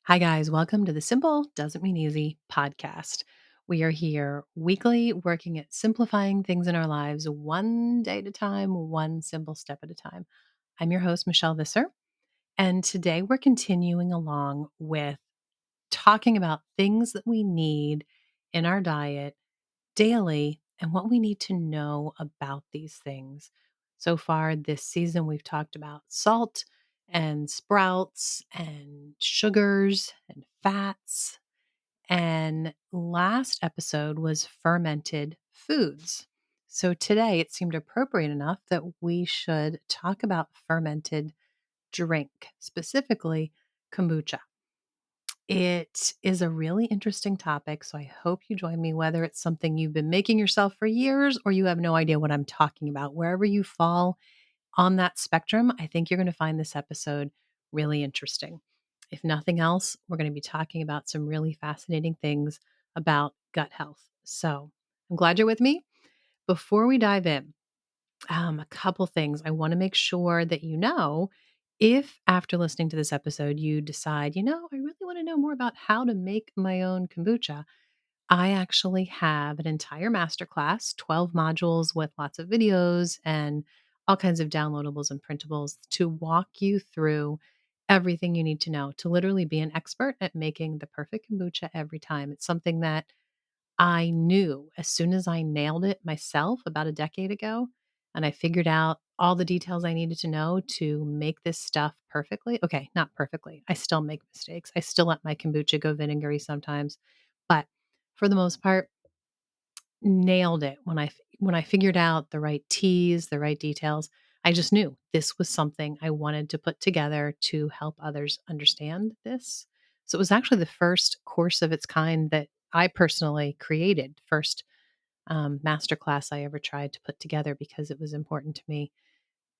Hi, guys. Welcome to the Simple Doesn't Mean Easy podcast. We are here weekly working at simplifying things in our lives one day at a time, one simple step at a time. I'm your host, Michelle Visser. And today we're continuing along with talking about things that we need in our diet daily and what we need to know about these things. So far this season, we've talked about salt and sprouts and sugars and fats. And last episode was fermented foods. So today it seemed appropriate enough that we should talk about fermented drink, specifically kombucha. It is a really interesting topic, so I hope you join me, whether it's something you've been making yourself for years or you have no idea what I'm talking about. Wherever you fall on that spectrum, I think you're going to find this episode really interesting. If nothing else, we're going to be talking about some really fascinating things about gut health. So I'm glad you're with me. Before we dive in, a couple things I want to make sure that you know. If after listening to this episode, you decide, I really want to know more about how to make my own kombucha, I actually have an entire masterclass, 12 modules with lots of videos and all kinds of downloadables and printables to walk you through everything you need to know to literally be an expert at making the perfect kombucha every time. It's something that I knew as soon as I nailed it myself about a decade ago, and I figured out all the details I needed to know to make this stuff perfectly. Okay, not perfectly. I still make mistakes. I still let my kombucha go vinegary sometimes, but for the most part, nailed it when I figured out the right teas, the right details. I just knew this was something I wanted to put together to help others understand this. So it was actually the first course of its kind that I personally created, first masterclass I ever tried to put together because it was important to me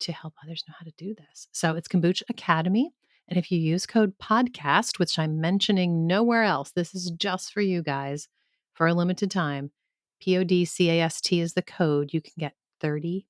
to help others know how to do this. So it's Kombucha Academy. And if you use code podcast, which I'm mentioning nowhere else, this is just for you guys for a limited time. PODCAST is the code. You can get 30%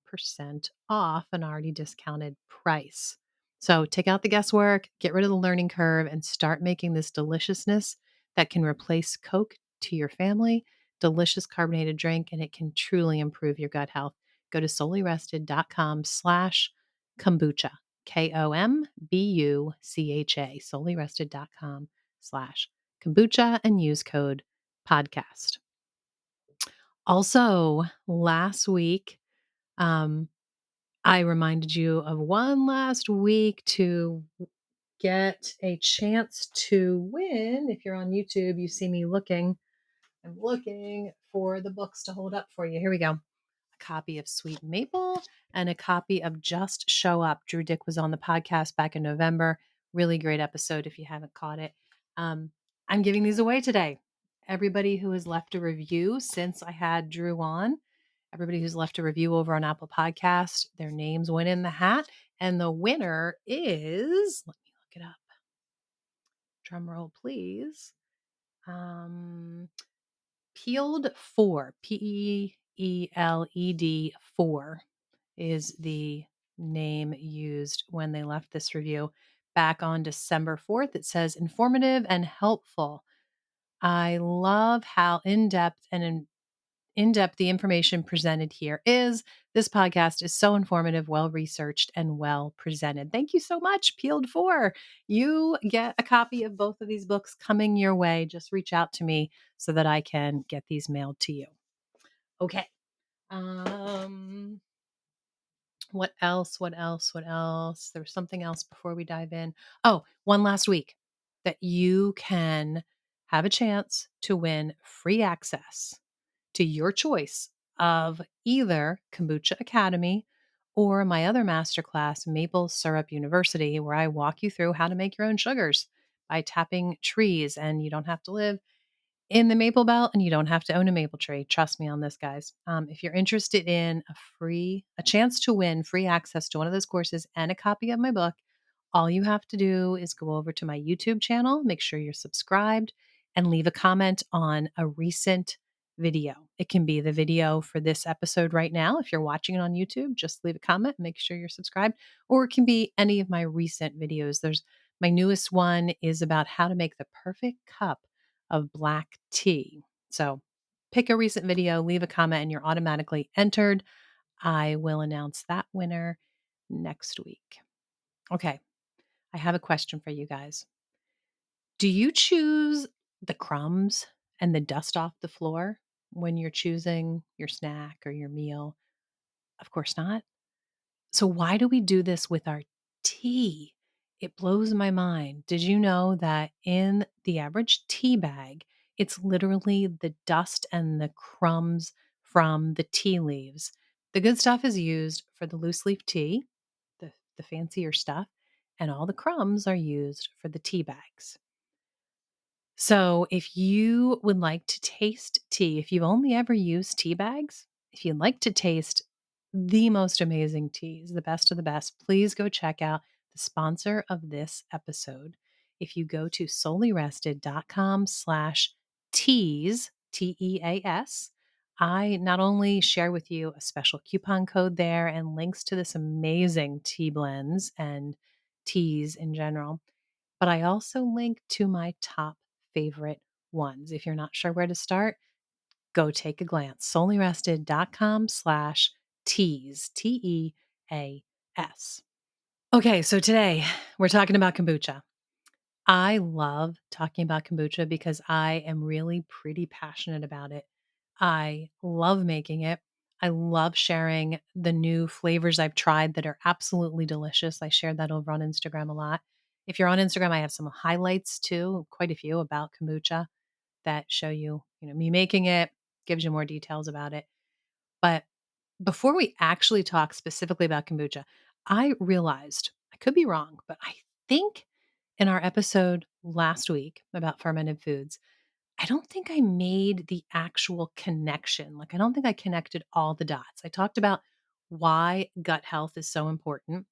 off an already discounted price. So take out the guesswork, get rid of the learning curve, and start making this deliciousness that can replace Coke to your family. Delicious carbonated drink, and it can truly improve your gut health. Go to solelyrested.com/kombucha, KOMBUCHA, solelyrested.com/kombucha, and use code podcast. Also, last week, um, I reminded you of one last week to get a chance to win. If you're on YouTube, you see me looking. I'm looking for the books to hold up for you. Here we go. A copy of Sweet Maple and a copy of Just Show Up. Drew Dick was on the podcast back in November. Really great episode if you haven't caught it. Um, I'm giving these away today. Everybody who has left a review since I had Drew on, everybody who's left a review over on Apple Podcast, their names went in the hat. And the winner is, let me look it up. Drum roll, please. Um, Peeled 4, PEELED 4 is the name used when they left this review back on December 4th. It says informative and helpful. I love how in depth the information presented here is. This podcast is so informative, well researched, and well presented. Thank you so much, Peeled 4. You get a copy of both of these books coming your way. Just reach out to me so that I can get these mailed to you. Okay. Um, what else? What else? What else? There was something else before we dive in. Oh, one last week that you can have a chance to win free access to your choice of either Kombucha Academy or my other masterclass, Maple Syrup University, where I walk you through how to make your own sugars by tapping trees. And you don't have to live in the maple belt and you don't have to own a maple tree. Trust me on this, guys. If you're interested in a chance to win free access to one of those courses and a copy of my book, all you have to do is go over to my YouTube channel, make sure you're subscribed, and leave a comment on a recent video. It can be the video for this episode right now. If you're watching it on YouTube, just leave a comment, make sure you're subscribed, or it can be any of my recent videos. There's My newest one is about how to make the perfect cup of black tea. So pick a recent video, leave a comment, and you're automatically entered. I will announce that winner next week. Okay, I have a question for you guys. Do you choose the crumbs and the dust off the floor when you're choosing your snack or your meal? Of course not. So, why do we do this with our tea? It blows my mind. Did you know that in the average tea bag, it's literally the dust and the crumbs from the tea leaves? The good stuff is used for the loose leaf tea, the fancier stuff, and all the crumbs are used for the tea bags. So, if you would like to taste tea, if you've only ever used tea bags, if you'd like to taste the most amazing teas, the best of the best, please go check out the sponsor of this episode. If you go to solelyrested.com/teas, TEAS, I not only share with you a special coupon code there and links to this amazing tea blends and teas in general, but I also link to my top favorite ones. If you're not sure where to start, go take a glance. Solelyrested.com/teas, TEAS. Okay, so today we're talking about kombucha. I love talking about kombucha because I am really pretty passionate about it. I love making it. I love sharing the new flavors I've tried that are absolutely delicious. I shared that over on Instagram a lot. If you're on Instagram, I have some highlights too, quite a few about kombucha that show you, me making it, gives you more details about it. But before we actually talk specifically about kombucha, I realized I could be wrong, but I think in our episode last week about fermented foods, I don't think I made the actual connection. Like, I don't think I connected all the dots. I talked about why gut health is so important.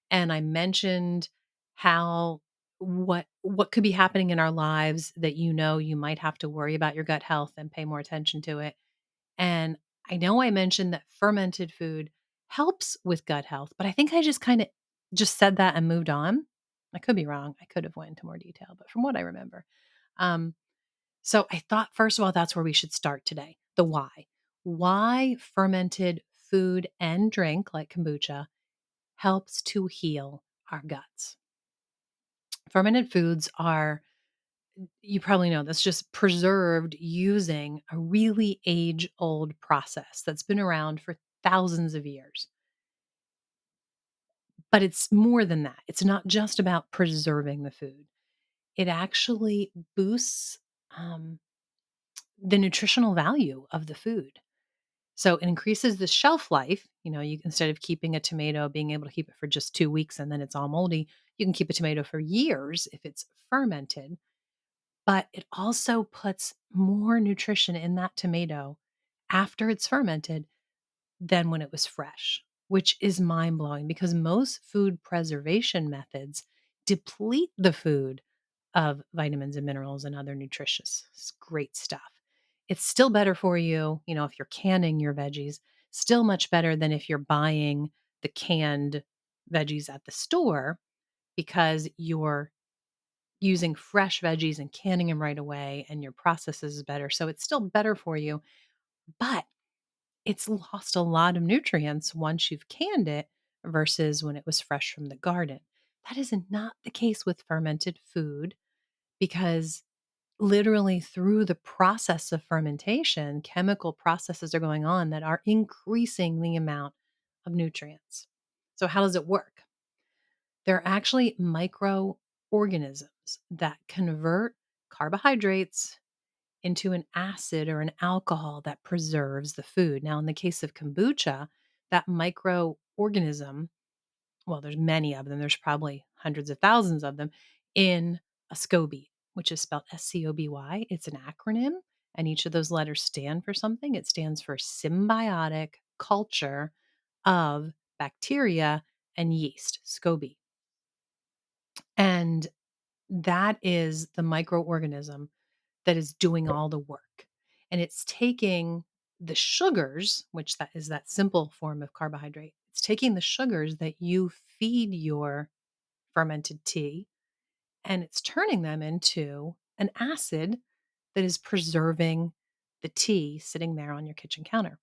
And I mentioned how what could be happening in our lives that you might have to worry about your gut health and pay more attention to it. And I know I mentioned that fermented food helps with gut health, but I think I just kind of just said that and moved on. I could be wrong. I could have went into more detail, but from what I remember. Um, so I thought, first of all, that's where we should start today. The why. Why fermented food and drink like kombucha helps to heal our guts. Fermented foods are, you probably know this, just preserved using a really age old process that's been around for thousands of years. But it's more than that. It's not just about preserving the food, it actually boosts um, the nutritional value of the food. So it increases the shelf life. You instead of keeping a tomato, being able to keep it for just 2 weeks and then it's all moldy, you can keep a tomato for years if it's fermented. But it also puts more nutrition in that tomato after it's fermented than when it was fresh, which is mind blowing because most food preservation methods deplete the food of vitamins and minerals and other nutritious great stuff. It's still better for you, if you're canning your veggies, still much better than if you're buying the canned veggies at the store because you're using fresh veggies and canning them right away and your process is better. So it's still better for you, but it's lost a lot of nutrients once you've canned it versus when it was fresh from the garden. That is not the case with fermented food because literally through the process of fermentation, chemical processes are going on that are increasing the amount of nutrients. So, how does it work? There are actually microorganisms that convert carbohydrates into an acid or an alcohol that preserves the food. Now, in the case of kombucha, that microorganism, well, there's many of them, there's probably hundreds of thousands of them in a scoby, which is spelled SCOBY. It's an acronym, and each of those letters stand for something. It stands for symbiotic culture of bacteria and yeast, SCOBY. And that is the microorganism that is doing all the work. And it's taking the sugars, which that is that simple form of carbohydrate. It's taking the sugars that you feed your fermented tea and it's turning them into an acid that is preserving the tea sitting there on your kitchen counter.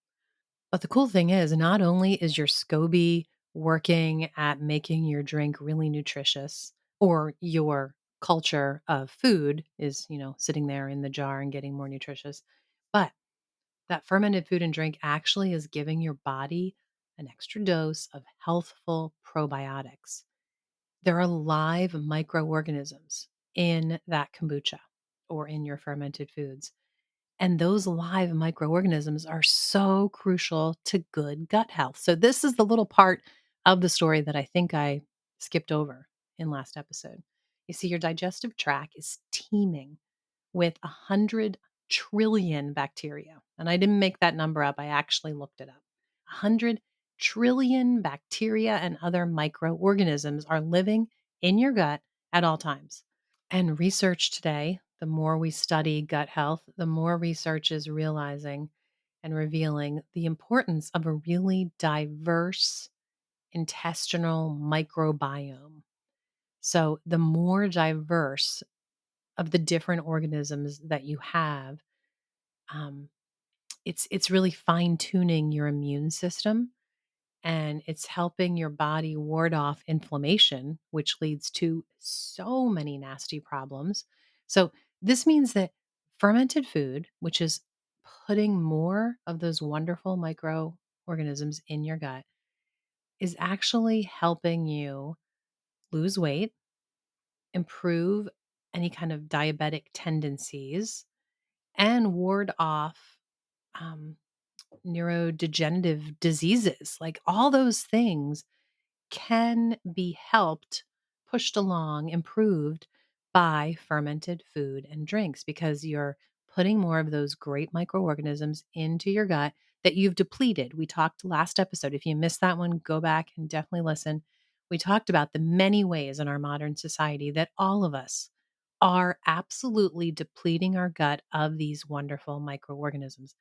But the cool thing is, not only is your SCOBY working at making your drink really nutritious, or your culture of food is, sitting there in the jar and getting more nutritious, but that fermented food and drink actually is giving your body an extra dose of healthful probiotics. There are live microorganisms in that kombucha or in your fermented foods. And those live microorganisms are so crucial to good gut health. So, this is the little part of the story that I think I skipped over in last episode. You see, your digestive tract is teeming with 100 trillion bacteria. And I didn't make that number up, I actually looked it up. 100 trillion bacteria and other microorganisms are living in your gut at all times. And research today, the more we study gut health, the more research is realizing and revealing the importance of a really diverse intestinal microbiome. So, the more diverse of the different organisms that you have, um, it's really fine tuning your immune system, and it's helping your body ward off inflammation, which leads to so many nasty problems. So, this means that fermented food, which is putting more of those wonderful microorganisms in your gut, is actually helping you lose weight, improve any kind of diabetic tendencies, and ward off um, neurodegenerative diseases. Like all those things can be helped, pushed along, improved by fermented food and drinks because you're putting more of those great microorganisms into your gut that you've depleted. We talked last episode. If you missed that one, go back and definitely listen. We talked about the many ways in our modern society that all of us are absolutely depleting our gut of these wonderful microorganisms.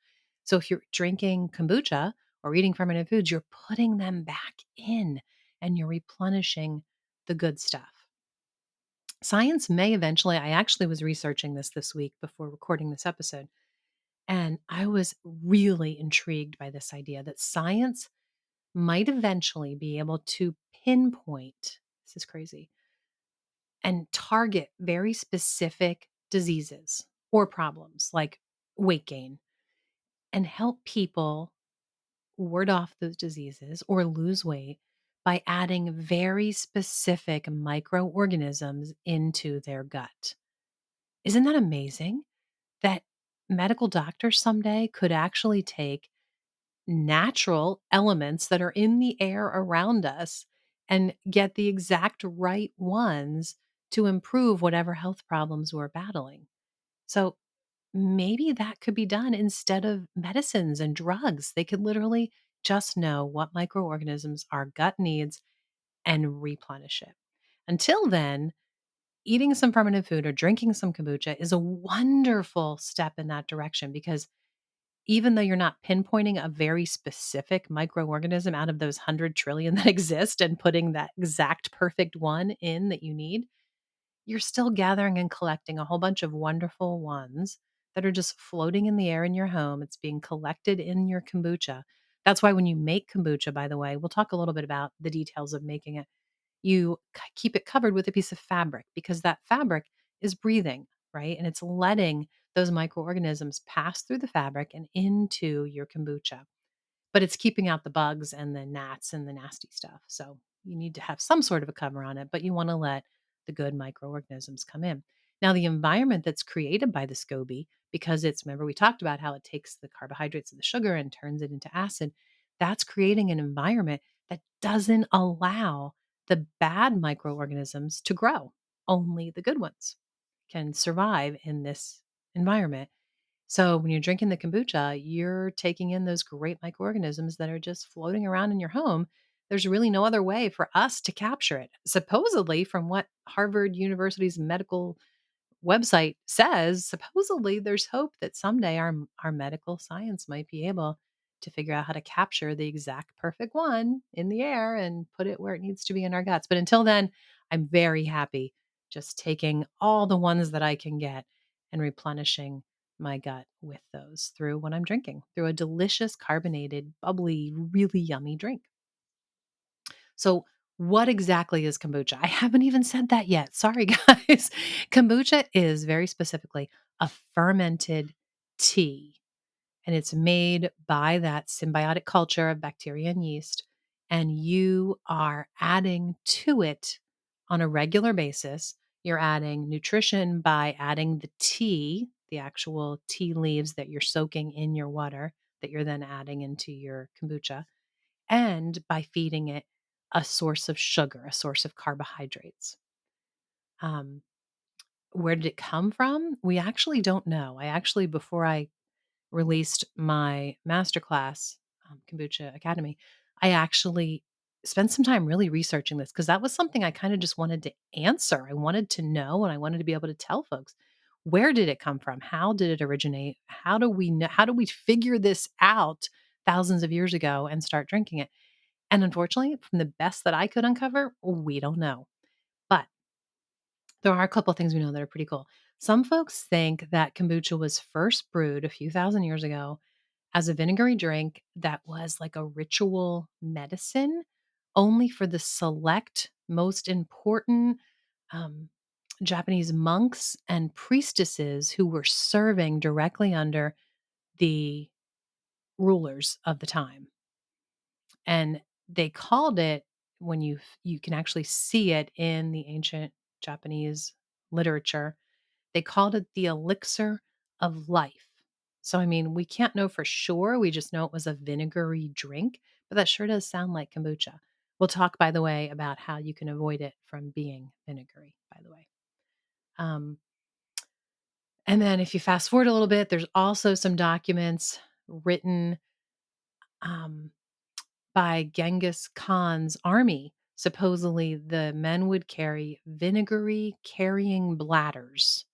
So if you're drinking kombucha or eating fermented foods, you're putting them back in and you're replenishing the good stuff. Science may eventually, I actually was researching this week before recording this episode, and I was really intrigued by this idea that science might eventually be able to pinpoint, this is crazy, and target very specific diseases or problems like weight gain and help people ward off those diseases or lose weight by adding very specific microorganisms into their gut. Isn't that amazing? That medical doctors someday could actually take natural elements that are in the air around us and get the exact right ones to improve whatever health problems we're battling. So, maybe that could be done instead of medicines and drugs. They could literally just know what microorganisms our gut needs and replenish it. Until then, eating some fermented food or drinking some kombucha is a wonderful step in that direction because even though you're not pinpointing a very specific microorganism out of those 100 trillion that exist and putting that exact perfect one in that you need, you're still gathering and collecting a whole bunch of wonderful ones that are just floating in the air in your home. It's being collected in your kombucha. That's why when you make kombucha, by the way, we'll talk a little bit about the details of making it. You keep it covered with a piece of fabric because that fabric is breathing, right? And it's letting those microorganisms pass through the fabric and into your kombucha, but it's keeping out the bugs and the gnats and the nasty stuff. So you need to have some sort of a cover on it, but you want to let the good microorganisms come in. Now, the environment that's created by the SCOBY, because it's, remember, we talked about how it takes the carbohydrates of the sugar and turns it into acid, that's creating an environment that doesn't allow the bad microorganisms to grow. Only the good ones can survive in this environment. So when you're drinking the kombucha, you're taking in those great microorganisms that are just floating around in your home. There's really no other way for us to capture it. Supposedly, from what Harvard University's medical website says, supposedly there's hope that someday our medical science might be able to figure out how to capture the exact perfect one in the air and put it where it needs to be in our guts. But until then, I'm very happy just taking all the ones that I can get and replenishing my gut with those through what I'm drinking, through a delicious, carbonated, bubbly, really yummy drink. So, what exactly is kombucha? I haven't even said that yet. Sorry, guys. Kombucha is very specifically a fermented tea, and it's made by that symbiotic culture of bacteria and yeast. And you are adding to it on a regular basis. You're adding nutrition by adding the tea, the actual tea leaves that you're soaking in your water that you're then adding into your kombucha, and by feeding it a source of sugar, a source of carbohydrates. Um, where did it come from? We actually don't know. Before I released my masterclass, Kombucha Academy, I actually spent some time really researching this because that was something I kind of just wanted to answer. I wanted to know and I wanted to be able to tell folks, where did it come from? How did it originate? How do we know? How do we figure this out thousands of years ago and start drinking it? And unfortunately, from the best that I could uncover, we don't know. But there are a couple things we know that are pretty cool. Some folks think that kombucha was first brewed a few thousand years ago as a vinegary drink that was like a ritual medicine only for the select, most important um, Japanese monks and priestesses who were serving directly under the rulers of the time. And they called it, when you can actually see it in the ancient Japanese literature, they called it the elixir of life. So, I mean, we can't know for sure. We just know it was a vinegary drink, but that sure does sound like kombucha. We'll talk, by the way, about how you can avoid it from being vinegary, by the way. Um, and then if you fast forward a little bit, there's also some documents written um, by Genghis Khan's army. Supposedly, the men would carry vinegary carrying bladders.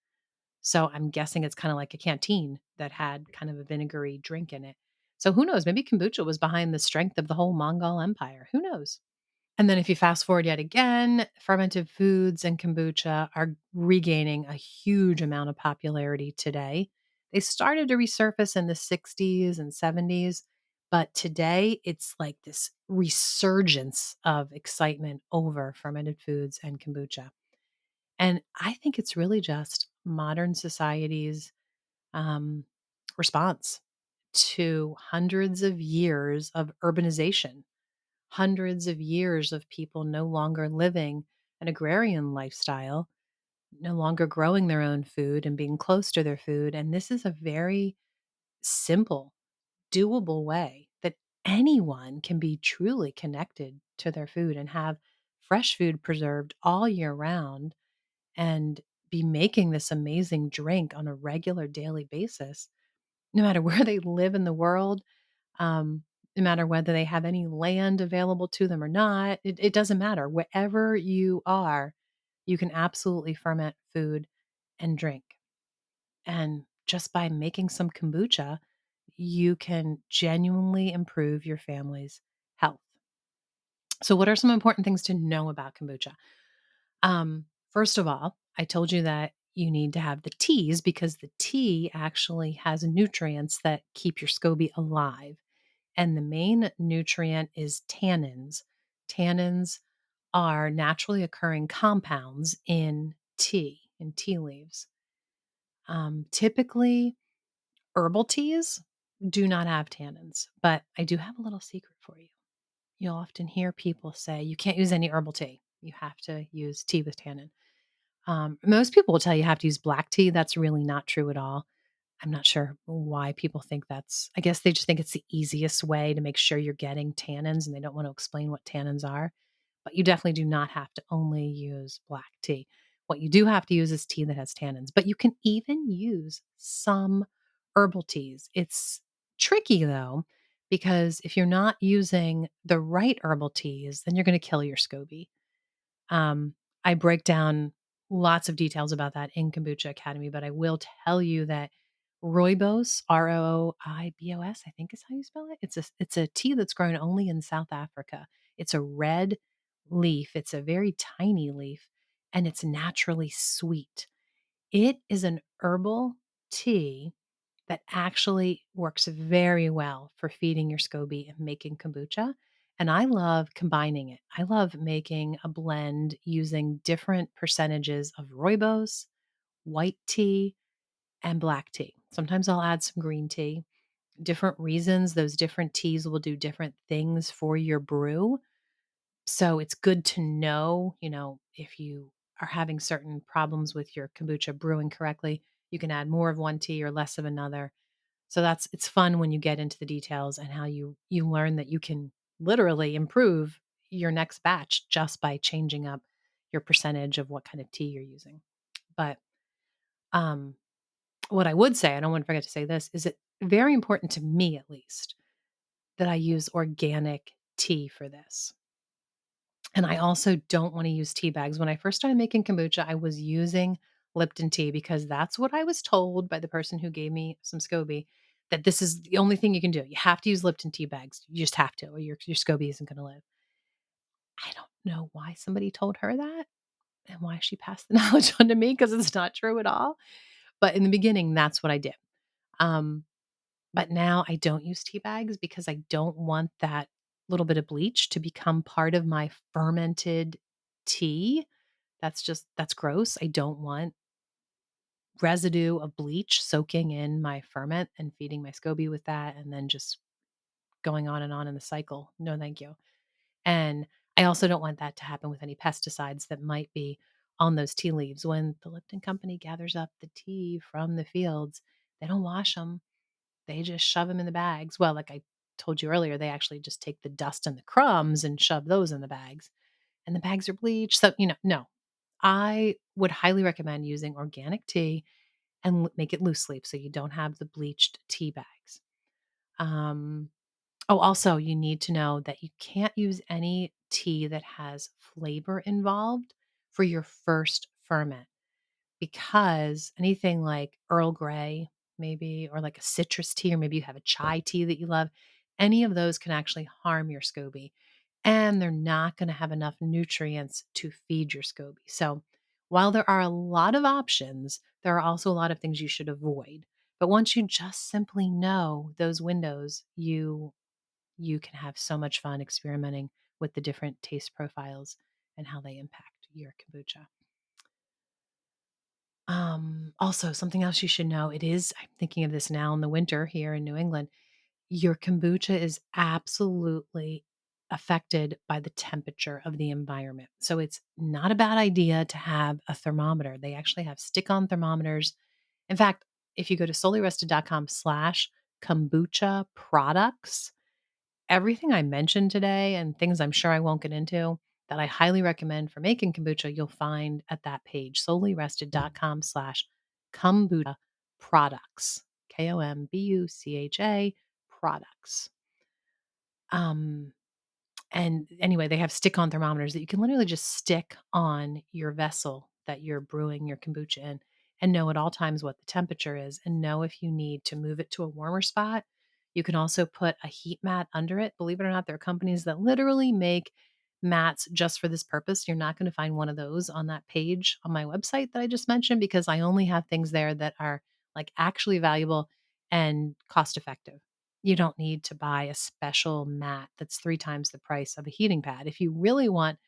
So I'm guessing it's kinda like a canteen that had kind of a vinegary drink in it. So who knows? Maybe kombucha was behind the strength of the whole Mongol Empire. Who knows? And then if you fast forward yet again, fermented foods and kombucha are regaining a huge amount of popularity today. They started to resurface in the 60s and 70s, but today it's like this resurgence of excitement over fermented foods and kombucha. And I think it's really just modern society's um, response to hundreds of years of urbanization, hundreds of years of people no longer living an agrarian lifestyle, no longer growing their own food and being close to their food. And this is a very simple, doable way that anyone can be truly connected to their food and have fresh food preserved all year round and be making this amazing drink on a regular daily basis, no matter where they live in the world, no matter whether they have any land available to them or not. It doesn't matter. Wherever you are, you can absolutely ferment food and drink. And just by making some kombucha, you can genuinely improve your family's health. So, what are some important things to know about kombucha? First of all, I told you that you need to have the teas because the tea actually has nutrients that keep your SCOBY alive. And the main nutrient is tannins. Tannins are naturally occurring compounds in tea leaves. Typically, herbal teas do not have tannins, but I do have a little secret for you. You'll often hear people say you can't use any herbal tea. You have to use tea with tannin. Most people will tell you have to use black tea. That's really not true at all. I'm not sure why people think that's, I guess they just think it's the easiest way to make sure you're getting tannins and they don't want to explain what tannins are. But you definitely do not have to only use black tea. What you do have to use is tea that has tannins, but you can even use some herbal teas. It's tricky though, because if you're not using the right herbal teas, then you're going to kill your SCOBY. I break down lots of details about that in Kombucha Academy, but I will tell you that rooibos, Rooibos, I think is how you spell it. It's a tea that's grown only in South Africa. It's a red leaf. It's a very tiny leaf, and it's naturally sweet. It is an herbal tea that actually works very well for feeding your SCOBY and making kombucha. And I love combining it. I love making a blend using different percentages of rooibos, white tea, and black tea. Sometimes I'll add some green tea. Different reasons, those different teas will do different things for your brew. So it's good to know, if you are having certain problems with your kombucha brewing correctly, you can add more of one tea or less of another. So it's fun when you get into the details and how you learn that you can literally improve your next batch just by changing up your percentage of what kind of tea you're using. But um what I would say, I don't want to forget to say this, is it very important to me at least that I use organic tea for this. And I also don't want to use tea bags. When I first started making kombucha, I was using Lipton tea because that's what I was told by the person who gave me some SCOBY, that this is the only thing you can do. You have to use Lipton tea bags. You just have to, or your SCOBY isn't going to live. I don't know why somebody told her that and why she passed the knowledge on to me because it's not true at all. But in the beginning, that's what I did. Um, but now I don't use tea bags because I don't want that little bit of bleach to become part of my fermented tea. That's gross. I don't want residue of bleach soaking in my ferment and feeding my SCOBY with that and then just going on in the cycle. No, thank you. And I also don't want that to happen with any pesticides that might be on those tea leaves. When the Lipton Company gathers up the tea from the fields, they don't wash them. They just shove them in the bags. Well, like I told you earlier, they actually just take the dust and the crumbs and shove those in the bags. And the bags are bleached. So, no. I would highly recommend using organic tea and make it loose leaf so you don't have the bleached tea bags. Um, also, you need to know that you can't use any tea that has flavor involved for your first ferment because anything like Earl Grey, maybe, or like a citrus tea, or maybe you have a chai tea that you love, any of those can actually harm your SCOBY. And they're not going to have enough nutrients to feed your SCOBY. So while there are a lot of options, there are also a lot of things you should avoid. But once you just simply know those windows, you can have so much fun experimenting with the different taste profiles and how they impact your kombucha. Also, something else you should know, I'm thinking of this now in the winter here in New England, your kombucha is absolutely affected by the temperature of the environment. So it's not a bad idea to have a thermometer. They actually have stick-on thermometers. In fact, if you go to solelyrested.com/kombucha products, everything I mentioned today and things I'm sure I won't get into that I highly recommend for making kombucha, you'll find at that page, solelyrested.com/kombucha products, KOMBUCHA products. Um, and anyway, they have stick on thermometers that you can literally just stick on your vessel that you're brewing your kombucha in and know at all times what the temperature is and know if you need to move it to a warmer spot. You can also put a heat mat under it. Believe it or not, there are companies that literally make mats just for this purpose. You're not going to find one of those on that page on my website that I just mentioned because I only have things there that are like actually valuable and cost effective. You don't need to buy a special mat that's 3 times the price of a heating pad. If you really want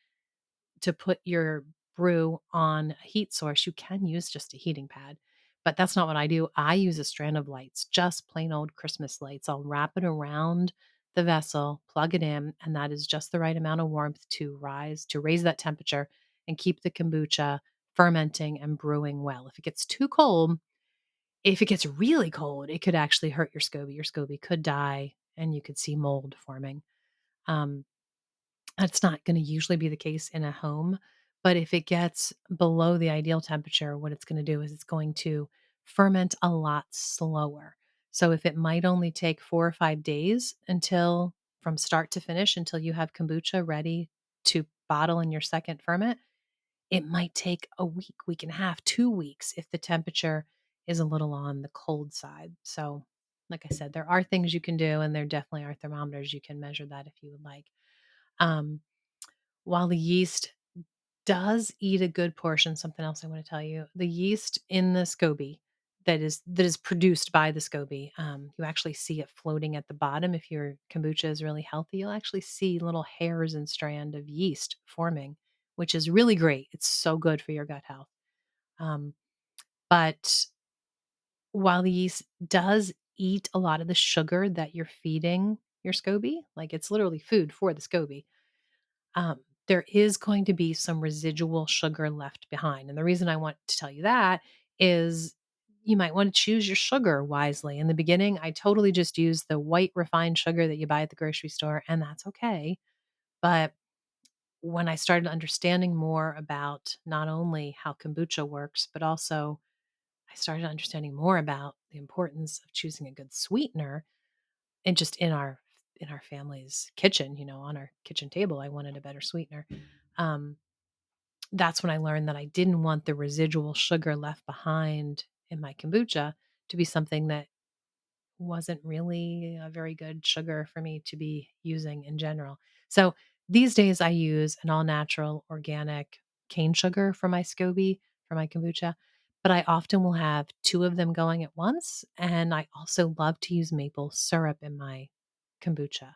to put your brew on a heat source, you can use just a heating pad. But that's not what I do. I use a strand of lights, just plain old Christmas lights. I'll wrap it around the vessel, plug it in, and that is just the right amount of warmth to raise that temperature and keep the kombucha fermenting and brewing well. If it gets really cold, it could actually hurt your SCOBY. Your SCOBY could die and you could see mold forming. Um, that's not going to usually be the case in a home, but if it gets below the ideal temperature, what it's going to do is it's going to ferment a lot slower. So if it might only take 4 or 5 days until from start to finish until you have kombucha ready to bottle in your second ferment, it might take a week, week and a half, 2 weeks if the temperature is a little on the cold side. So, like I said, there are things you can do, and there definitely are thermometers you can measure that if you would like. Um, while the yeast does eat a good portion. Something else I want to tell you: the yeast in the scoby that is produced by the scoby. You actually see it floating at the bottom. If your kombucha is really healthy, you'll actually see little hairs and strand of yeast forming, which is really great. It's so good for your gut health. Um, but while the yeast does eat a lot of the sugar that you're feeding your scoby, like it's literally food for the scoby, um, there is going to be some residual sugar left behind. And the reason I want to tell you that is you might want to choose your sugar wisely. In the beginning, I totally just used the white refined sugar that you buy at the grocery store, and that's okay. But when I started understanding more about not only how kombucha works, but also I started understanding more about the importance of choosing a good sweetener and just in our family's kitchen, on our kitchen table, I wanted a better sweetener. Um, that's when I learned that I didn't want the residual sugar left behind in my kombucha to be something that wasn't really a very good sugar for me to be using in general. So these days I use an all natural organic cane sugar for my SCOBY, for my kombucha, but I often will have two of them going at once. And I also love to use maple syrup in my kombucha.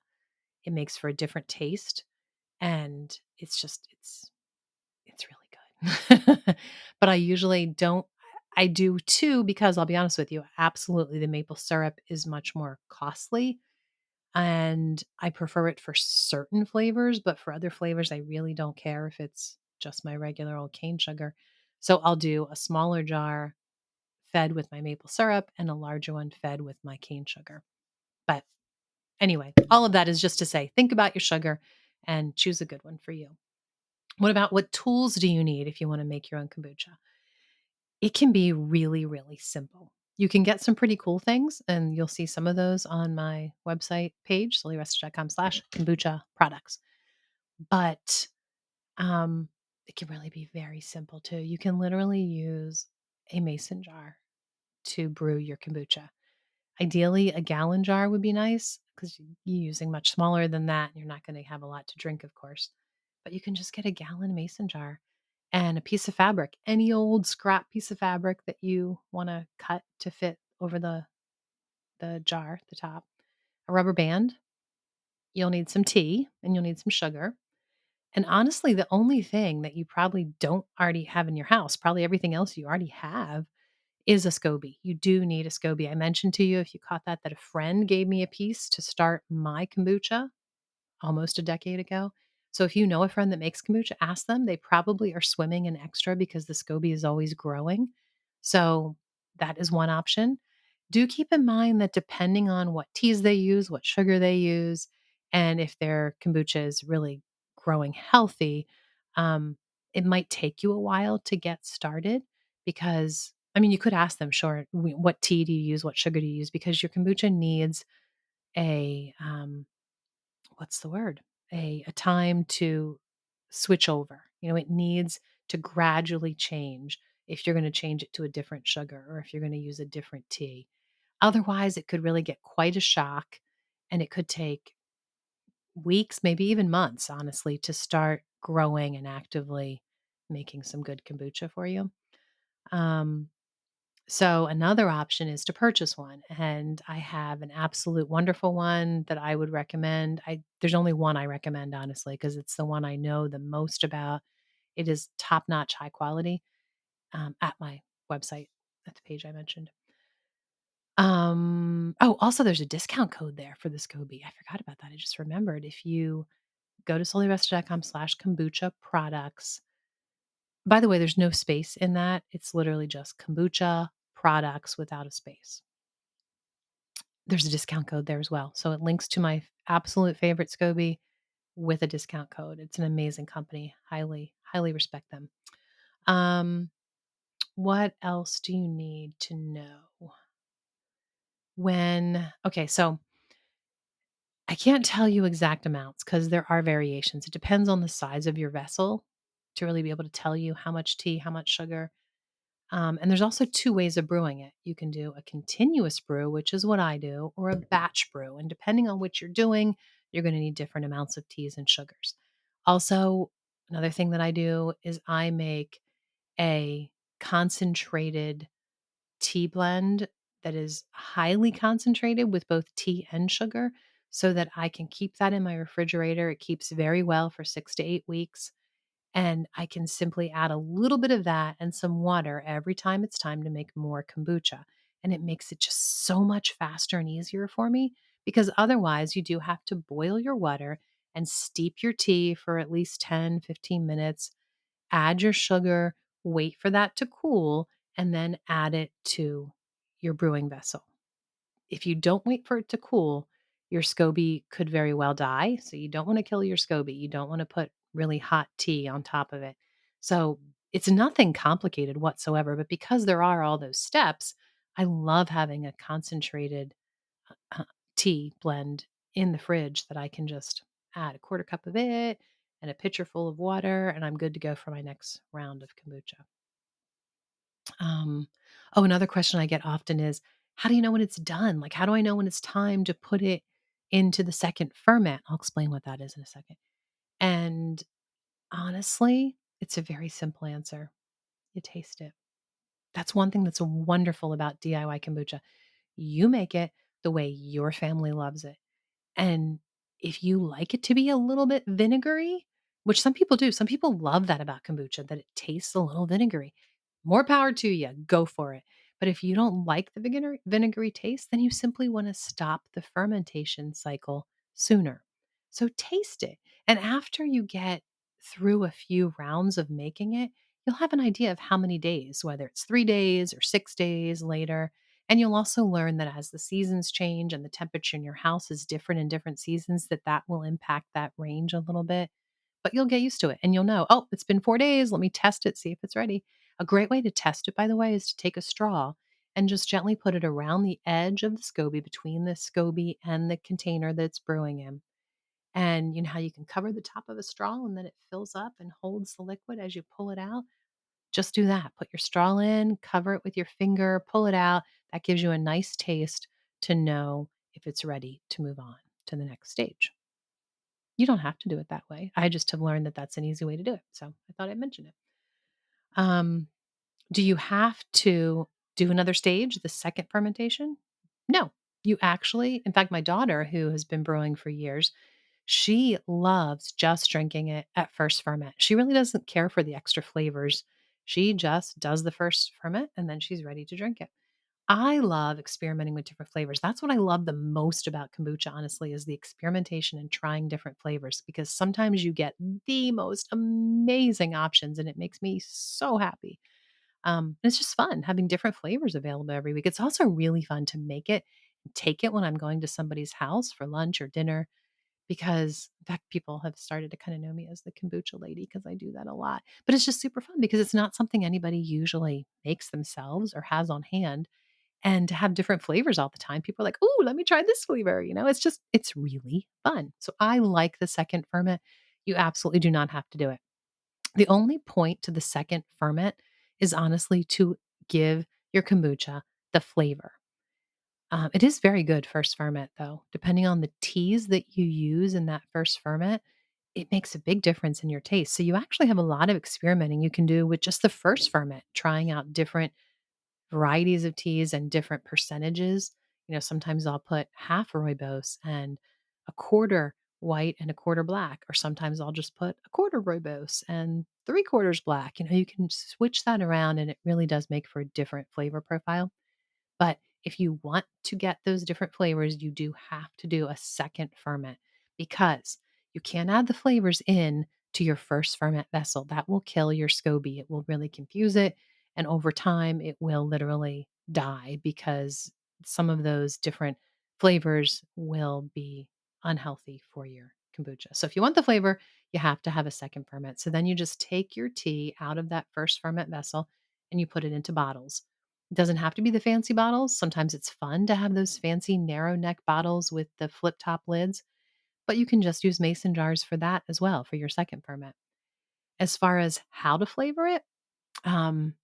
It makes for a different taste and it's really good. But I usually don't. I do too because I'll be honest with you, absolutely the maple syrup is much more costly and I prefer it for certain flavors, but for other flavors I really don't care if it's just my regular old cane sugar. So I'll do a smaller jar fed with my maple syrup and a larger one fed with my cane sugar. But anyway, all of that is just to say think about your sugar and choose a good one for you. What about what tools do you need if you want to make your own kombucha? It can be really, really simple. You can get some pretty cool things, and you'll see some of those on my website page, solirester.com/kombucha products. But it can really be very simple too. You can literally use a mason jar to brew your kombucha. Ideally, a gallon jar would be nice because you're using much smaller than that. And you're not going to have a lot to drink, of course. But you can just get a gallon mason jar and a piece of fabric, any old scrap piece of fabric that you want to cut to fit over the jar, the top, a rubber band. You'll need some tea and you'll need some sugar. And honestly, the only thing that you probably don't already have in your house, probably everything else you already have, is a SCOBY. You do need a SCOBY. I mentioned to you, if you caught that a friend gave me a piece to start my kombucha almost a decade ago. So if you know a friend that makes kombucha, ask them. They probably are swimming in extra because the SCOBY is always growing. So that is one option. Do keep in mind that depending on what teas they use, what sugar they use, and if their kombucha is really growing healthy, um, it might take you a while to get started because, I mean, you could ask them, sure, what tea do you use? What sugar do you use? Because your kombucha needs a, what's the word? A time to switch over. It needs to gradually change if you're going to change it to a different sugar or if you're going to use a different tea. Otherwise, it could really get quite a shock and it could take weeks, maybe even months, honestly, to start growing and actively making some good kombucha for you. Um, so another option is to purchase one, and I have an absolute wonderful one that I would recommend. There's only one I recommend honestly because it's the one I know the most about. It is top-notch high quality, at my website, at the page I mentioned. Oh, also there's a discount code there for the SCOBY. I forgot about that. I just remembered. If you go to solirester.com/kombucha products. By the way, there's no space in that. It's literally just kombucha products without a space. There's a discount code there as well. So it links to my absolute favorite SCOBY with a discount code. It's an amazing company. Highly, highly respect them. Um, what else do you need to know? Okay, so I can't tell you exact amounts because there are variations. It depends on the size of your vessel to really be able to tell you how much tea, how much sugar. And there's also two ways of brewing it. You can do a continuous brew, which is what I do, or a batch brew. And depending on what you're doing, you're going to need different amounts of teas and sugars. Also, Another thing that I do is I make a concentrated tea blend that is highly concentrated with both tea and sugar so that I can keep that in my refrigerator. It keeps very well for 6 to 8 weeks. And I can simply add a little bit of that and some water every time it's time to make more kombucha. And it makes it just so much faster and easier for me because otherwise, you do have to boil your water and steep your tea for at least 10, 15 minutes, add your sugar, wait for that to cool, and then add it to your brewing vessel. If you don't wait for it to cool, your SCOBY could very well die. So you don't want to kill your SCOBY. You don't want to put really hot tea on top of it. So it's nothing complicated whatsoever. But because there are all those steps, I love having a concentrated uh, tea blend in the fridge that I can just add a quarter cup of it and a pitcher full of water, and I'm good to go for my next round of kombucha. Um, oh, another question I get often is, how do you know when it's done? Like, how do I know when it's time to put it into the second ferment? I'll explain what that is in a second. And honestly, it's a very simple answer. You taste it. That's one thing that's wonderful about DIY kombucha. You make it the way your family loves it. And if you like it to be a little bit vinegary, which some people do, some people love that about kombucha, that it tastes a little vinegary. More power to you. Go for it. But if you don't like the vinegary taste, then you simply want to stop the fermentation cycle sooner. So taste it. And after you get through a few rounds of making it, you'll have an idea of how many days, whether it's 3 days or 6 days later. And you'll also learn that as the seasons change and the temperature in your house is different in different seasons, that that will impact that range a little bit. But you'll get used to it and you'll know, oh, it's been 4 days. Let me test it, see if it's ready. A great way to test it, by the way, is to take a straw and just gently put it around the edge of the SCOBY, between the SCOBY and the container that it's brewing in. And you know how you can cover the top of a straw and then it fills up and holds the liquid as you pull it out? Just do that. Put your straw in, cover it with your finger, pull it out. That gives you a nice taste to know if it's ready to move on to the next stage. You don't have to do it that way. I just have learned that that's an easy way to do it. So I thought I'd mention it. Um, do you have to do another stage, the second fermentation? No. You actually, in fact, my daughter, who has been brewing for years, she loves just drinking it at first ferment. She really doesn't care for the extra flavors. She just does the first ferment and then she's ready to drink it. I love experimenting with different flavors. That's what I love the most about kombucha, honestly, is the experimentation and trying different flavors because sometimes you get the most amazing options and it makes me so happy. It's just fun having different flavors available every week. It's also really fun to make it and take it when I'm going to somebody's house for lunch or dinner because in fact people have started to kind of know me as the kombucha lady because I do that a lot. But it's just super fun because it's not something anybody usually makes themselves or has on hand. And to have different flavors all the time, people are like, "Oh, let me try this flavor." It's really fun. So I like the second ferment. You absolutely do not have to do it. The only point to the second ferment is honestly to give your kombucha the flavor. It is very good first ferment, though. Depending on the teas that you use in that first ferment, it makes a big difference in your taste. So you actually have a lot of experimenting you can do with just the first ferment, trying out different varieties of teas and different percentages. Sometimes I'll put half rooibos and a quarter white and a quarter black, or sometimes I'll just put a quarter rooibos and three quarters black. You can switch that around and it really does make for a different flavor profile. But if you want to get those different flavors, you do have to do a second ferment because you can't add the flavors in to your first ferment vessel. That will kill your SCOBY. It will really confuse it. And over time, it will literally die because some of those different flavors will be unhealthy for your kombucha. So if you want the flavor, you have to have a second ferment. So then you just take your tea out of that first ferment vessel and you put it into bottles. It doesn't have to be the fancy bottles. Sometimes it's fun to have those fancy narrow neck bottles with the flip top lids, but you can just use mason jars for that as well for your second ferment. As far as how to flavor it, um,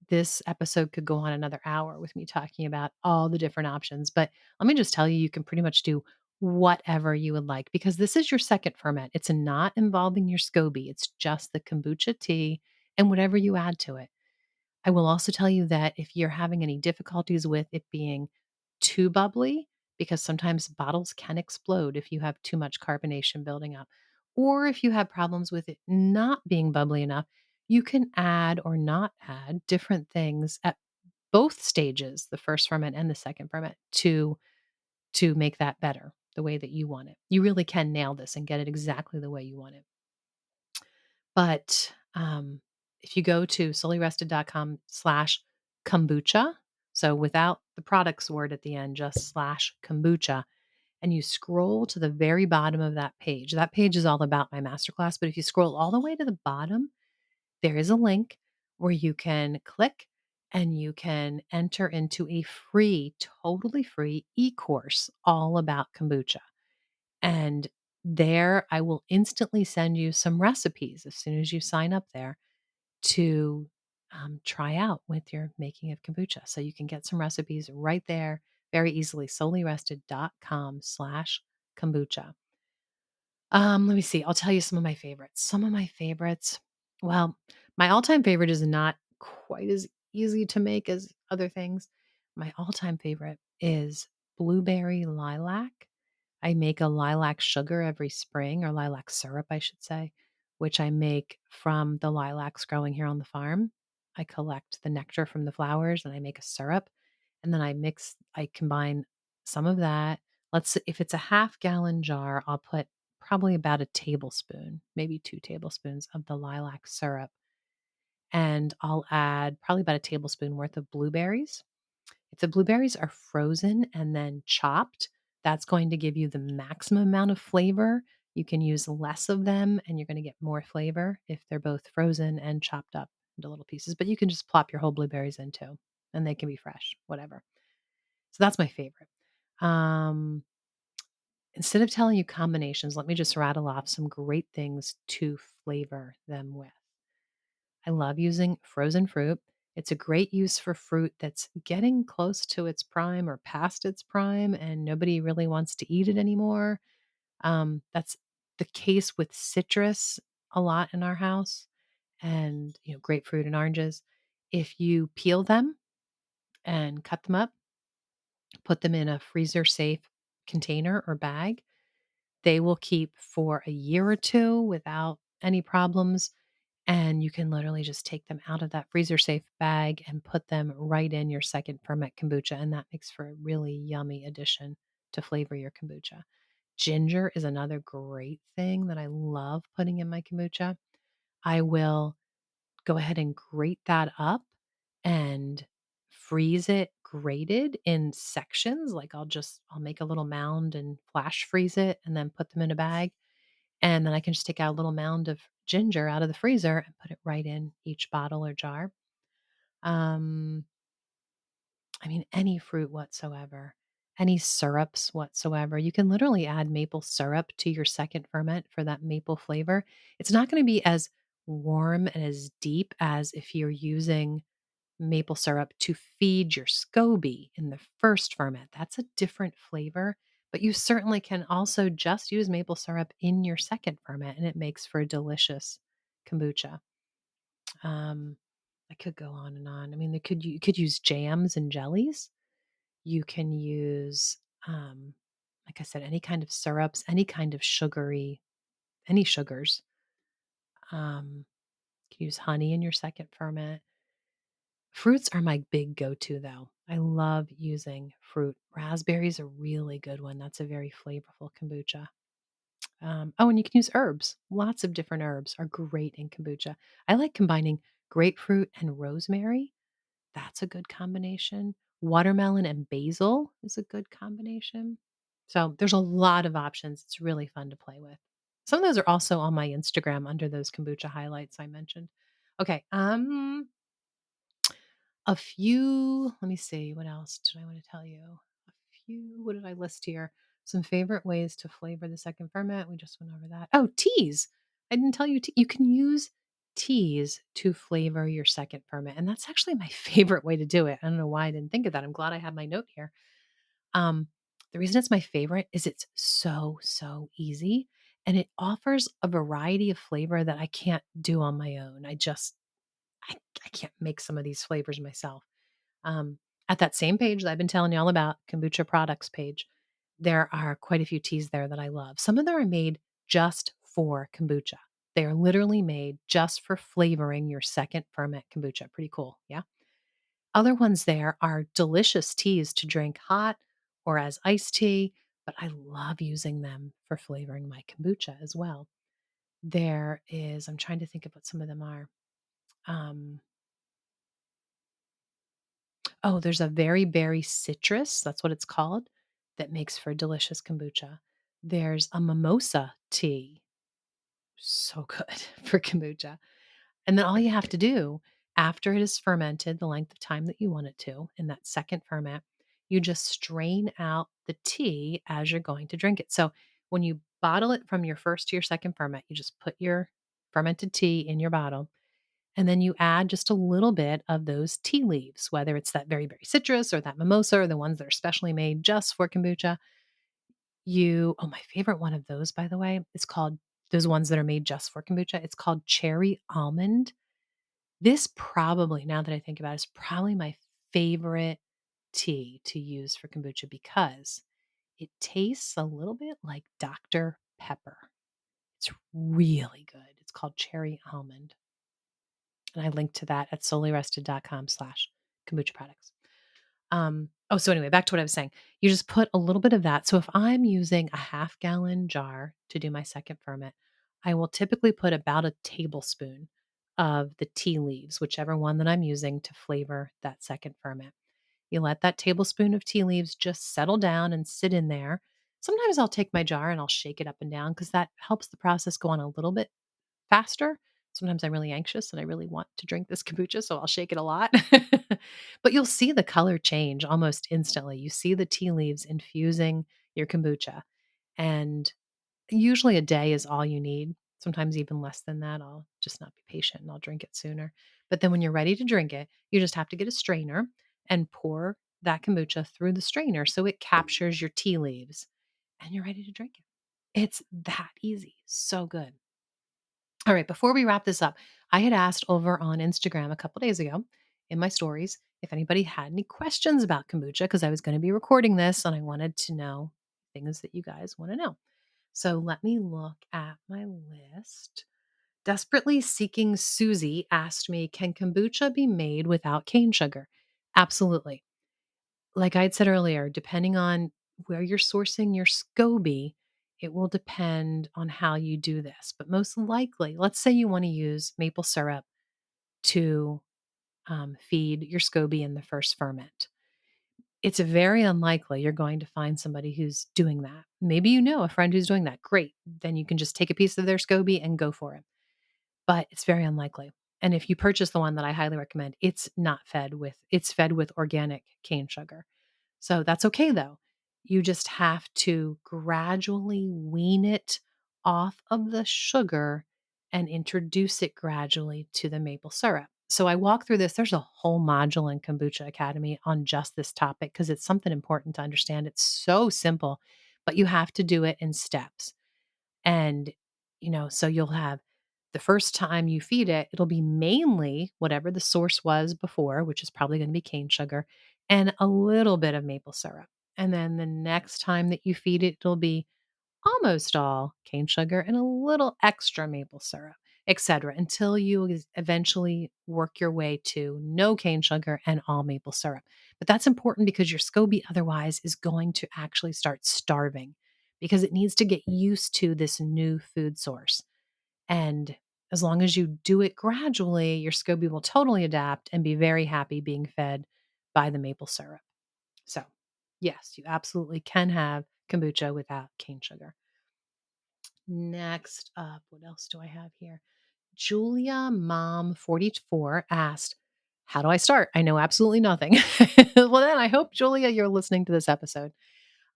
this episode could go on another hour with me talking about all the different options. But let me just tell you, you can pretty much do whatever you would like because this is your second ferment. It's not involving your SCOBY. It's just the kombucha tea and whatever you add to it. I will also tell you that if you're having any difficulties with it being too bubbly, because sometimes bottles can explode if you have too much carbonation building up, or if you have problems with it not being bubbly enough, you can add or not add different things at both stages, the first ferment and the second ferment, to make that better the way that you want it. You really can nail this and get it exactly the way you want it. But, if you go to solelyrested.com/kombucha, so without the products word at the end, just slash kombucha, and you scroll to the very bottom of that page is all about my masterclass, but if you scroll all the way to the bottom, there is a link where you can click and you can enter into a free, totally free e-course all about kombucha. And there, I will instantly send you some recipes as soon as you sign up there to try out with your making of kombucha. So you can get some recipes right there very easily, solelyrested.com/kombucha. Let me see. I'll tell you some of my favorites. Some of my favorites. Well, my all-time favorite is not quite as easy to make as other things. My all-time favorite is blueberry lilac. I make a lilac sugar every spring, or lilac syrup, I should say, which I make from the lilacs growing here on the farm. I collect the nectar from the flowers and I make a syrup. And then I combine some of that. If it's a half gallon jar, I'll put probably about a tablespoon, maybe 2 tablespoons of the lilac syrup. And I'll add probably about a tablespoon worth of blueberries. If the blueberries are frozen and then chopped, that's going to give you the maximum amount of flavor. You can use less of them and you're going to get more flavor if they're both frozen and chopped up into little pieces. But you can just plop your whole blueberries in too, and they can be fresh, whatever. So that's my favorite. Um, Instead of telling you combinations, let me just rattle off some great things to flavor them with. I love using frozen fruit. It's a great use for fruit that's getting close to its prime or past its prime, and nobody really wants to eat it anymore. That's the case with citrus a lot in our house, and grapefruit and oranges. If you peel them and cut them up, put them in a freezer safe container or bag, they will keep for a year or two without any problems. And you can literally just take them out of that freezer safe bag and put them right in your second ferment kombucha. And that makes for a really yummy addition to flavor your kombucha. Ginger is another great thing that I love putting in my kombucha. I will go ahead and grate that up and freeze it grated in sections. Like I'll make a little mound and flash freeze it and then put them in a bag. And then I can just take out a little mound of ginger out of the freezer and put it right in each bottle or jar. Um, I mean, any fruit whatsoever, any syrups whatsoever. You can literally add maple syrup to your second ferment for that maple flavor. It's not going to be as warm and as deep as if you're using maple syrup to feed your SCOBY in the first ferment. That's a different flavor, but you certainly can also just use maple syrup in your second ferment and it makes for a delicious kombucha. Um, I could go on and on. I mean, you could use jams and jellies. You can use, um, like I said, any kind of syrups, any kind of any sugars. You can use honey in your second ferment. Fruits are my big go-to though. I love using fruit. Raspberry's a really good one. That's a very flavorful kombucha. Oh, and you can use herbs. Lots of different herbs are great in kombucha. I like combining grapefruit and rosemary. That's a good combination. Watermelon and basil is a good combination. So there's a lot of options. It's really fun to play with. Some of those are also on my Instagram under those kombucha highlights I mentioned. Okay. A few, let me see, what else did I want to tell you? A few, what did I list here? Some favorite ways to flavor the second ferment. We just went over that. Oh, teas. I didn't tell you, you can use teas to flavor your second ferment. And that's actually my favorite way to do it. I don't know why I didn't think of that. I'm glad I have my note here. Um, The reason it's my favorite is it's so, so easy and it offers a variety of flavor that I can't do on my own. I, I can't make some of these flavors myself. Um, at that same page that I've been telling you all about, Kombucha products page, there are quite a few teas there that I love. Some of them are made just for kombucha. They are literally made just for flavoring your second ferment kombucha. Pretty cool. Yeah. Other ones there are delicious teas to drink hot or as iced tea, but I love using them for flavoring my kombucha as well. I'm trying to think of what some of them are. Um, oh, there's a very berry citrus, that's what it's called, that makes for delicious kombucha. There's a mimosa tea, so good for kombucha. And then all you have to do after it is fermented, the length of time that you want it to, in that second ferment, you just strain out the tea as you're going to drink it. So when you bottle it from your first to your second ferment, you just put your fermented tea in your bottle. And then you add just a little bit of those tea leaves, whether it's that very, very citrus or that mimosa or the ones that are specially made just for kombucha. My favorite one of those, by the way, is called those ones that are made just for kombucha. It's called cherry almond. This probably, now that I think about it, is probably my favorite tea to use for kombucha because it tastes a little bit like Dr. Pepper. It's really good. It's called cherry almond. And I link to that at soulyrested.com/kombucha products. So anyway, back to what I was saying. You just put a little bit of that. So if I'm using a half gallon jar to do my second ferment, I will typically put about a tablespoon of the tea leaves, whichever one that I'm using to flavor that second ferment. You let that tablespoon of tea leaves just settle down and sit in there. Sometimes I'll take my jar and I'll shake it up and down because that helps the process go on a little bit faster. Sometimes I'm really anxious and I really want to drink this kombucha, so I'll shake it a lot. But you'll see the color change almost instantly. You see the tea leaves infusing your kombucha, and usually a day is all you need. Sometimes even less than that. I'll just not be patient and I'll drink it sooner. But then when you're ready to drink it, you just have to get a strainer and pour that kombucha through the strainer so it captures your tea leaves and you're ready to drink it. It's that easy. So good. All right, before we wrap this up, I had asked over on Instagram a couple days ago in my stories if anybody had any questions about kombucha because I was going to be recording this and I wanted to know things that you guys want to know. So let me look at my list. Desperately Seeking Susie asked me, can kombucha be made without cane sugar? Absolutely. Like I had said earlier, depending on where you're sourcing your scoby, it will depend on how you do this. But most likely, let's say you want to use maple syrup to feed your scoby in the first ferment. It's very unlikely you're going to find somebody who's doing that. Maybe you know a friend who's doing that. Great. Then you can just take a piece of their scoby and go for it. But it's very unlikely. And if you purchase the one that I highly recommend, it's fed with organic cane sugar. So that's okay though. You just have to gradually wean it off of the sugar and introduce it gradually to the maple syrup. So I walk through this. There's a whole module in Kombucha Academy on just this topic because it's something important to understand. It's so simple, but you have to do it in steps. And, so you'll have the first time you feed it, it'll be mainly whatever the source was before, which is probably going to be cane sugar and a little bit of maple syrup. And then the next time that you feed it, it'll be almost all cane sugar and a little extra maple syrup, etc., until you eventually work your way to no cane sugar and all maple syrup. But that's important because your SCOBY otherwise is going to actually start starving because it needs to get used to this new food source. And as long as you do it gradually, your SCOBY will totally adapt and be very happy being fed by the maple syrup. So, yes, you absolutely can have kombucha without cane sugar. Next up, what else do I have here? Julia Mom 44 asked, how do I start? I know absolutely nothing. Well, then I hope, Julia, you're listening to this episode.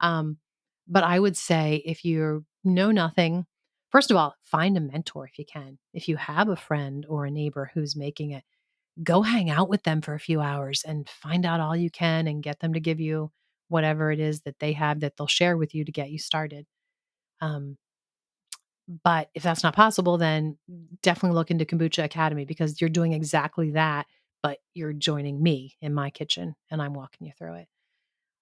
Um, but I would say if you know nothing, first of all, find a mentor if you can. If you have a friend or a neighbor who's making it, go hang out with them for a few hours and find out all you can and get them to give you whatever it is that they have that they'll share with you to get you started. Um, but if that's not possible, then definitely look into Kombucha Academy because you're doing exactly that, but you're joining me in my kitchen and I'm walking you through it.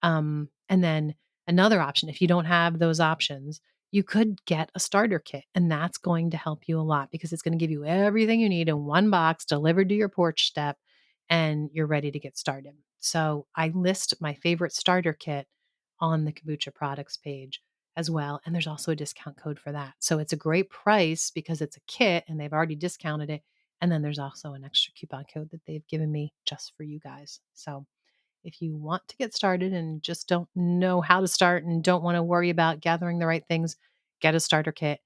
And then another option, if you don't have those options, you could get a starter kit, and that's going to help you a lot because it's going to give you everything you need in one box delivered to your porch step, and you're ready to get started. So I list my favorite starter kit on the Kombucha products page as well. And there's also a discount code for that. So it's a great price because it's a kit and they've already discounted it. And then there's also an extra coupon code that they've given me just for you guys. So if you want to get started and just don't know how to start and don't want to worry about gathering the right things, get a starter kit.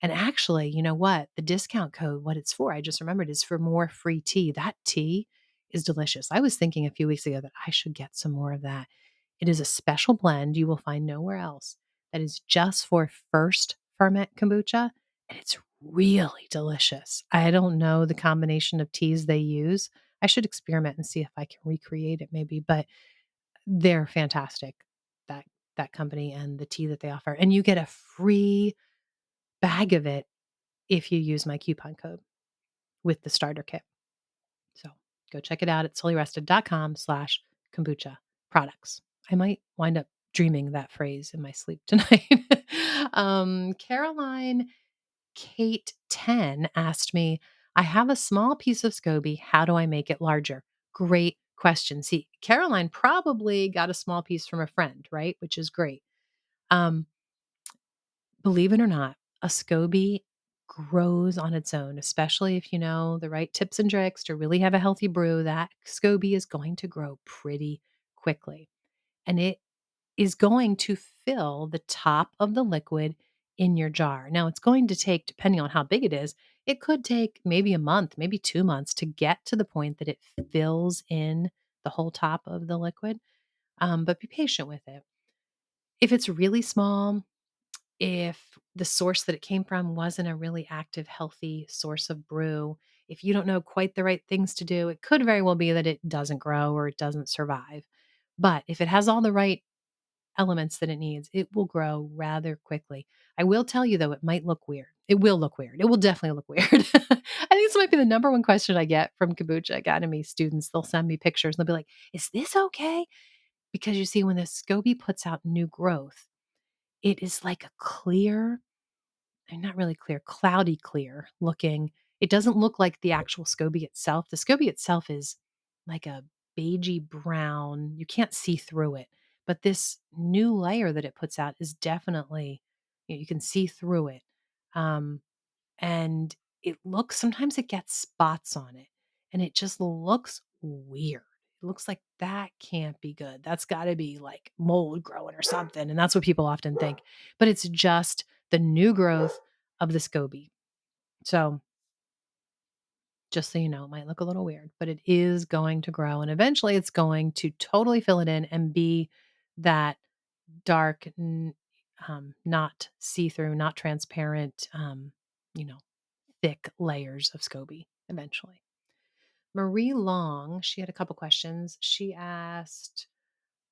And actually, you know what? The discount code, what it's for, I just remembered, is for more free tea. That tea is delicious. I was thinking a few weeks ago that I should get some more of that. It is a special blend you will find nowhere else that is just for first ferment kombucha. And it's really delicious. I don't know the combination of teas they use. I should experiment and see if I can recreate it maybe, but they're fantastic, that that company and the tea that they offer, and you get a free bag of it if you use my coupon code with the starter kit. So, go check it out at sullyrested.com/kombucha products. I might wind up dreaming that phrase in my sleep tonight. Caroline Kate 10 asked me, I have a small piece of SCOBY. How do I make it larger? Great question. See, Caroline probably got a small piece from a friend, right? Which is great. Um, Believe it or not, a SCOBY grows on its own, especially if you know the right tips and tricks to really have a healthy brew. That SCOBY is going to grow pretty quickly. And it is going to fill the top of the liquid in your jar. Now, it's going to take, depending on how big it is, it could take maybe a month, maybe 2 months to get to the point that it fills in the whole top of the liquid. But be patient with it. If it's really small, if the source that it came from wasn't a really active, healthy source of brew, if you don't know quite the right things to do, it could very well be that it doesn't grow or it doesn't survive. But if it has all the right elements that it needs, it will grow rather quickly. I will tell you though, it might look weird. It will look weird. It will definitely look weird. I think this might be the number one question I get from Kombucha Academy students. They'll send me pictures and they'll be like, is this okay? Because you see, when the SCOBY puts out new growth, it is like a clear, and not really clear, cloudy clear looking. It doesn't look like the actual SCOBY itself. The SCOBY itself is like a beigey brown. You can't see through it. But this new layer that it puts out is definitely, you can see through it. Um, and it looks, sometimes it gets spots on it and it just looks weird. It looks like that can't be good. That's got to be like mold growing or something. And that's what people often think. But it's just the new growth of the SCOBY. So just so you know, it might look a little weird, but it is going to grow and eventually it's going to totally fill it in and be that dark, not see through, not transparent, you know, thick layers of SCOBY eventually. Marie Long, she had a couple questions. She asked,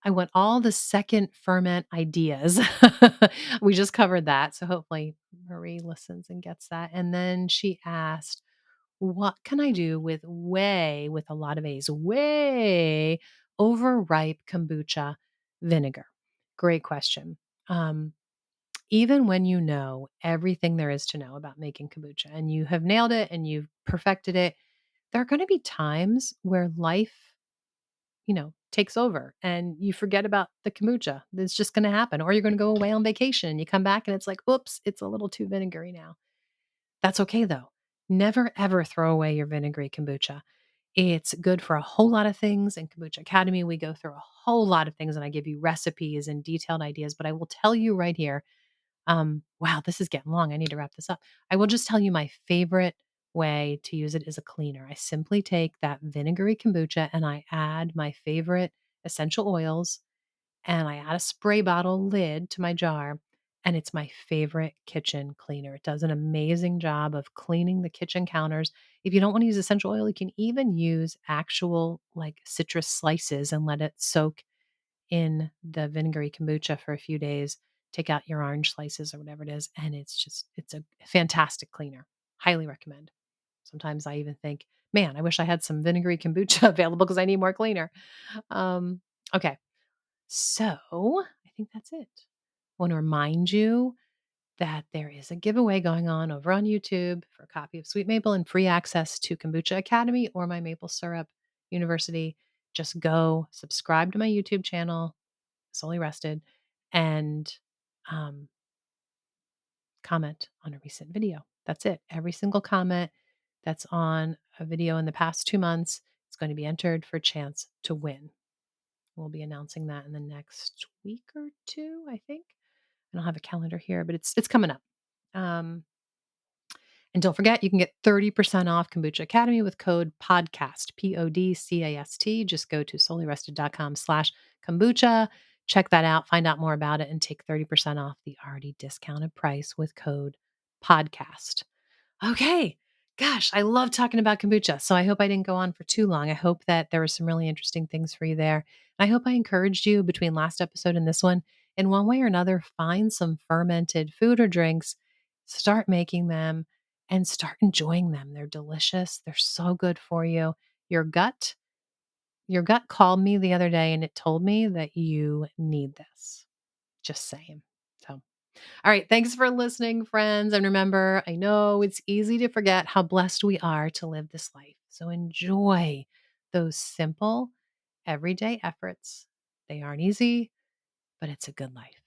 I want all the second ferment ideas. We just covered that. So hopefully Marie listens and gets that. And then she asked, what can I do with way, with a lot of A's, way overripe kombucha vinegar? Great question. Um, Even when you know everything there is to know about making kombucha and you have nailed it and you've perfected it, there are going to be times where life, takes over and you forget about the kombucha. It's just going to happen. Or you're going to go away on vacation and you come back and it's like, oops, it's a little too vinegary now. That's okay though. Never ever throw away your vinegary kombucha. It's good for a whole lot of things. In Kombucha Academy, we go through a whole lot of things and I give you recipes and detailed ideas. But I will tell you right here, wow, this is getting long. I need to wrap this up. I will just tell you my favorite way to use it as a cleaner. I simply take that vinegary kombucha and I add my favorite essential oils and I add a spray bottle lid to my jar. And it's my favorite kitchen cleaner. It does an amazing job of cleaning the kitchen counters. If you don't want to use essential oil, you can even use actual like citrus slices and let it soak in the vinegary kombucha for a few days, take out your orange slices or whatever it is, and it's a fantastic cleaner. Highly recommend. Sometimes I even think, man, I wish I had some vinegary kombucha available because I need more cleaner. Um, okay, so I think that's it. I want to remind you that there is a giveaway going on over on YouTube for a copy of Sweet Maple and free access to Kombucha Academy or my maple syrup university. Just go subscribe to my YouTube channel, Solely Rested, and um, comment on a recent video. That's it. Every single comment that's on a video in the past 2 months is going to be entered for a chance to win. We'll be announcing that in the next week or two, I think. I don't have a calendar here, but it's coming up. Um, and don't forget, you can get 30% off Kombucha Academy with code PODCAST, PODCAST. Just go to solelyrested.com/kombucha. Check that out, find out more about it, and take 30% off the already discounted price with code PODCAST. Okay. Gosh, I love talking about kombucha. So I hope I didn't go on for too long. I hope that there were some really interesting things for you there. I hope I encouraged you between last episode and this one, in one way or another, find some fermented food or drinks, start making them, and start enjoying them. They're delicious. They're so good for you. Your gut, your gut called me the other day and it told me that you need this. Just saying. So all right. Thanks for listening, friends. And remember, I know it's easy to forget how blessed we are to live this life. So enjoy those simple, everyday efforts. They aren't easy, but it's a good life.